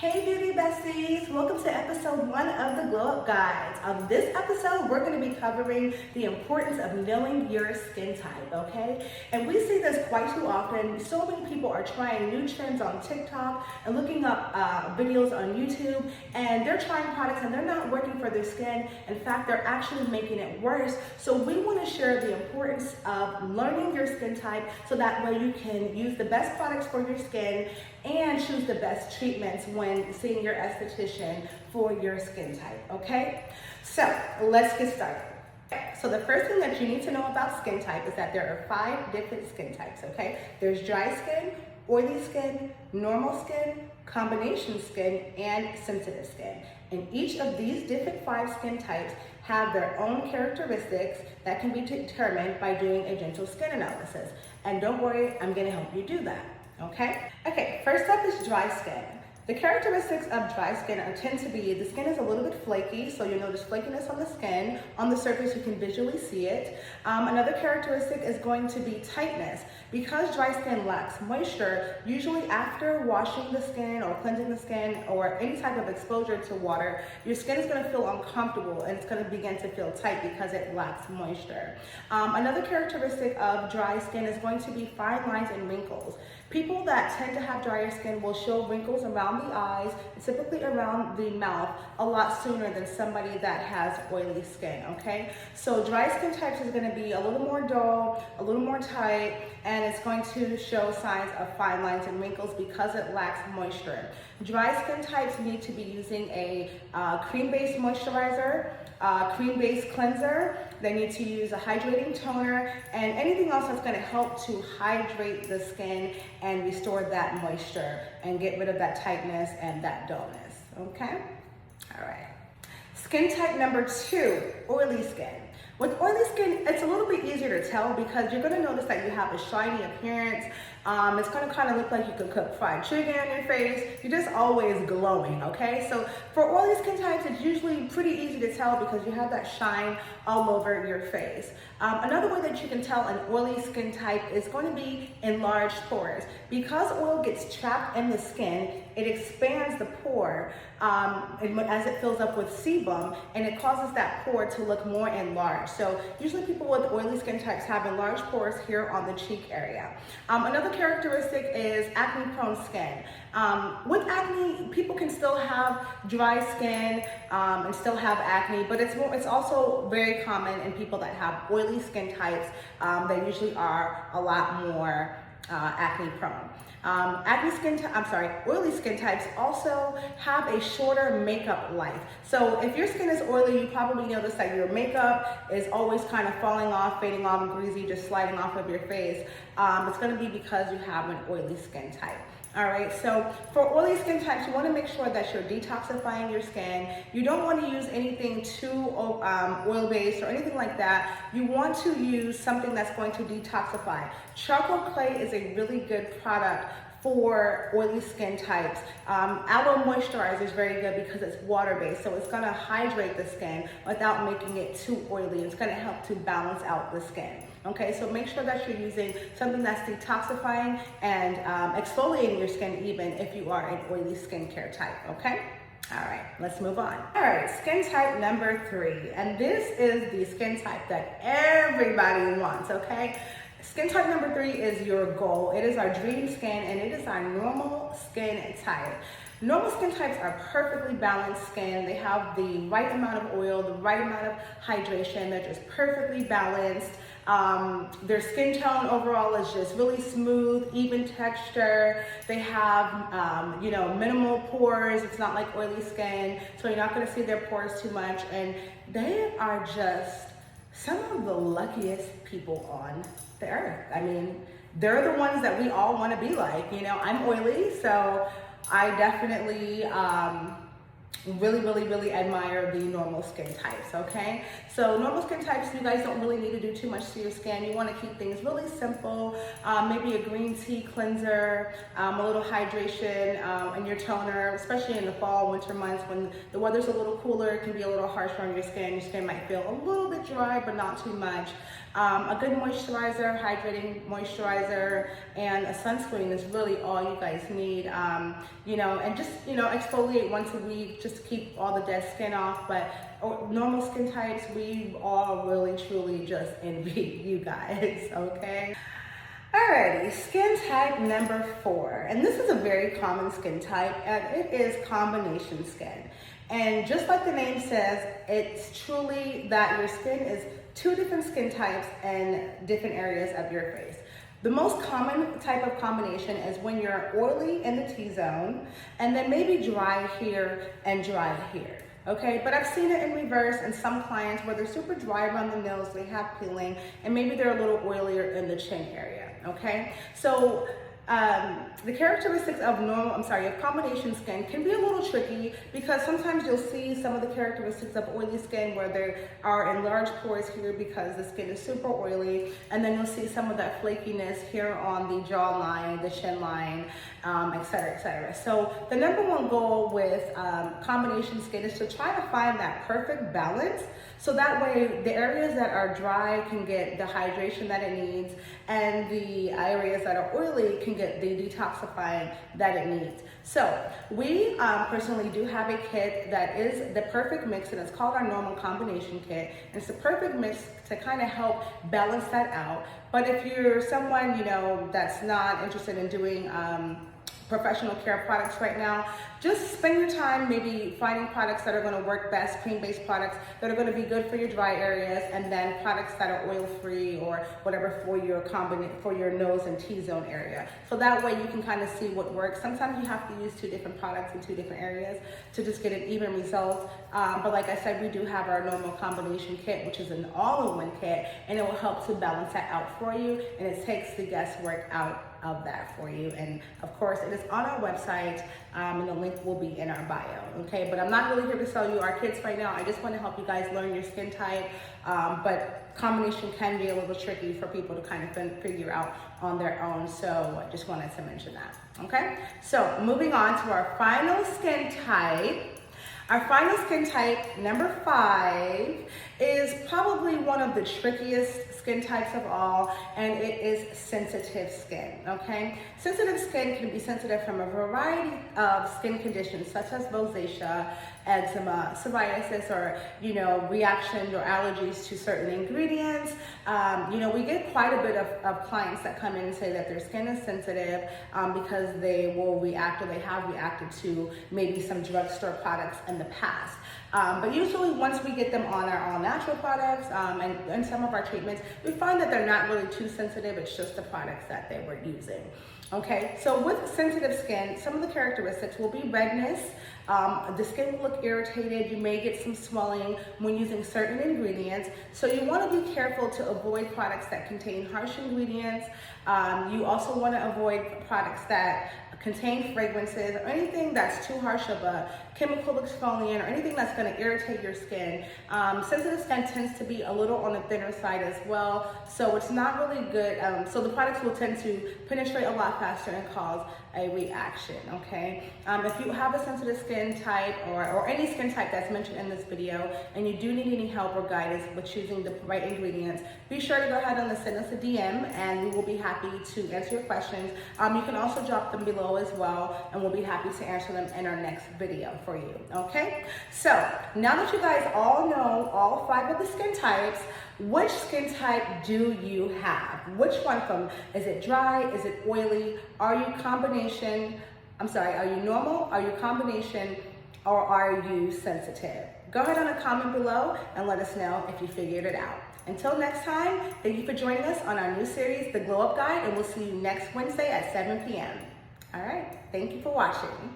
Hey beauty besties, welcome to episode 1 of the Glow Up Guides. On this episode, we're going to be covering the importance of knowing your skin type, okay? And we see this quite too often. So many people are trying new trends on TikTok and looking up videos on YouTube, and they're trying products and they're not working for their skin. In fact, they're actually making it worse. So we want to share the importance of learning your skin type so that way you can use the best products for your skin and choose the best treatments when seeing your esthetician for your skin type, okay? So let's get started. So the first thing that you need to know about skin type is that there are 5 different skin types, okay? There's dry skin, oily skin, normal skin, combination skin, and sensitive skin. And each of these different 5 skin types have their own characteristics that can be determined by doing a gentle skin analysis. And don't worry, I'm gonna help you do that. Okay, first up is dry skin. The characteristics of dry skin tend to be the skin is a little bit flaky, so you'll notice flakiness on the skin. On the surface, you can visually see it. Another characteristic is going to be tightness. Because dry skin lacks moisture, usually after washing the skin or cleansing the skin or any type of exposure to water, your skin is going to feel uncomfortable and it's going to begin to feel tight because it lacks moisture. Another characteristic of dry skin is going to be fine lines and wrinkles. People that tend to have drier skin will show wrinkles around the eyes, typically around the mouth, a lot sooner than somebody that has oily skin, okay? So dry skin types is gonna be a little more dull, a little more tight, and it's going to show signs of fine lines and wrinkles because it lacks moisture. Dry skin types need to be using a cream-based moisturizer, cream-based cleanser. They need to use a hydrating toner and anything else that's going to help to hydrate the skin and restore that moisture and get rid of that tightness and that dullness, okay? All right. Skin type number 2, oily skin. With oily skin, it's a little bit easier to tell because you're going to notice that you have a shiny appearance. It's going to kind of look like you could cook fried chicken on your face. You're just always glowing, okay? So for oily skin types, it's usually pretty easy to tell because you have that shine all over your face. Another way that you can tell an oily skin type is going to be enlarged pores. Because oil gets trapped in the skin, it expands the pore as it fills up with sebum, and it causes that pore to look more enlarged. So usually people with oily skin types have enlarged pores here on the cheek area. Another characteristic is acne-prone skin. With acne, people can still have dry skin and still have acne, but it's also very common in people that have oily skin types. They usually are a lot more acne-prone. Oily skin types also have a shorter makeup life. So if your skin is oily, you probably notice that your makeup is always kind of falling off, fading off, greasy, just sliding off of your face. It's going to be because you have an oily skin type. All right, so for oily skin types, you want to make sure that you're detoxifying your skin. You don't want to use anything too oil-based or anything like that. You want to use something that's going to detoxify. Charcoal clay is a really good product for oily skin types. Aloe moisturizer is very good because it's water-based, so it's gonna hydrate the skin without making it too oily. It's gonna help to balance out the skin. Okay, so make sure that you're using something that's detoxifying and exfoliating your skin even if you are an oily skincare type, okay? All right, let's move on. All right, skin type number 3, and this is the skin type that everybody wants, okay? Skin type number 3 is your goal. It is our dream skin, and it is our normal skin type. Normal skin types are perfectly balanced skin. They have the right amount of oil, the right amount of hydration. They're just perfectly balanced. Their skin tone overall is just really smooth, even texture. They have, minimal pores. It's not like oily skin, so you're not going to see their pores too much. And they are just some of the luckiest people on the earth. I mean, they're the ones that we all want to be like. You know, I'm oily, so I definitely really admire the normal skin types, okay? So normal skin types, you guys don't really need to do too much to your skin. You want to keep things really simple. Maybe a green tea cleanser, a little hydration in your toner, especially in the fall, winter months when the weather's a little cooler. It can be a little harsher on your skin. Your skin might feel a little bit dry, but not too much. A good moisturizer, hydrating moisturizer, and a sunscreen is really all you guys need. And just, exfoliate once a week just to keep all the dead skin off. But normal skin types, we all really truly just envy you guys, okay? Alrighty, skin type number 4. And this is a very common skin type, and it is combination skin. And just like the name says, it's truly that your skin is 2 different skin types in different areas of your face. The most common type of combination is when you're oily in the T-zone and then maybe dry here and dry here. Okay, but I've seen it in reverse in some clients where they're super dry around the nose, they have peeling, and maybe they're a little oilier in the chin area. Okay, so the characteristics of combination skin can be a little tricky because sometimes you'll see some of the characteristics of oily skin where there are enlarged pores here because the skin is super oily, and then you'll see some of that flakiness here on the jawline, the chin line, etc., etc. So the number one goal with combination skin is to try to find that perfect balance, so that way the areas that are dry can get the hydration that it needs, and the areas that are oily can get the detoxifying that it needs. So we personally do have a kit that is the perfect mix, and it's called our normal combination kit. And it's the perfect mix to kind of help balance that out. But if you're someone, that's not interested in doing professional care products right now, just spend your time maybe finding products that are going to work best, cream-based products that are going to be good for your dry areas, and then products that are oil-free or whatever for your nose and T-zone area. So that way you can kind of see what works. Sometimes you have to use 2 different products in 2 different areas to just get an even result. But like I said, we do have our normal combination kit, which is an all-in-one kit, and it will help to balance that out for you, and it takes the guesswork out of that for you. And of course, it is on our website, and the link will be in our bio, okay? But I'm not really here to sell you our kits right now. I just want to help you guys learn your skin type, but combination can be a little tricky for people to kind of figure out on their own, so I just wanted to mention that, okay? So moving on to our final skin type. Our final skin type, number 5, is probably one of the trickiest skin types of all, and it is sensitive skin, okay? Sensitive skin can be sensitive from a variety of skin conditions such as rosacea, eczema, psoriasis, or, reaction or allergies to certain ingredients. We get quite a bit of clients that come in and say that their skin is sensitive because they will react or they have reacted to maybe some drugstore products in the past. But usually once we get them on our all-natural products and some of our treatments, we find that they're not really too sensitive. It's just the products that they were using. Okay, so with sensitive skin, some of the characteristics will be redness. The skin will look irritated. You may get some swelling when using certain ingredients. So you want to be careful to avoid products that contain harsh ingredients. You also want to avoid products that contain fragrances or anything that's too harsh of a chemical exfoliant or anything that's going to irritate your skin. Sensitive skin tends to be a little on the thinner side as well, so it's not really good. So the products will tend to penetrate a lot faster and cause a reaction, okay? If you have a sensitive skin type or any skin type that's mentioned in this video and you do need any help or guidance with choosing the right ingredients, be sure to go ahead and send us a DM and we will be happy to answer your questions. You can also drop them below as well and we'll be happy to answer them in our next video for you, okay? So now that you guys all know all 5 of the skin types, which skin type do you have? Which one from, is it dry, is it oily, are you are you normal, are you combination, or are you sensitive? Go ahead and comment below and let us know if you figured it out. Until next time, thank you for joining us on our new series, The Glow Up Guide, and we'll see you next Wednesday at 7 p.m. All right, thank you for watching.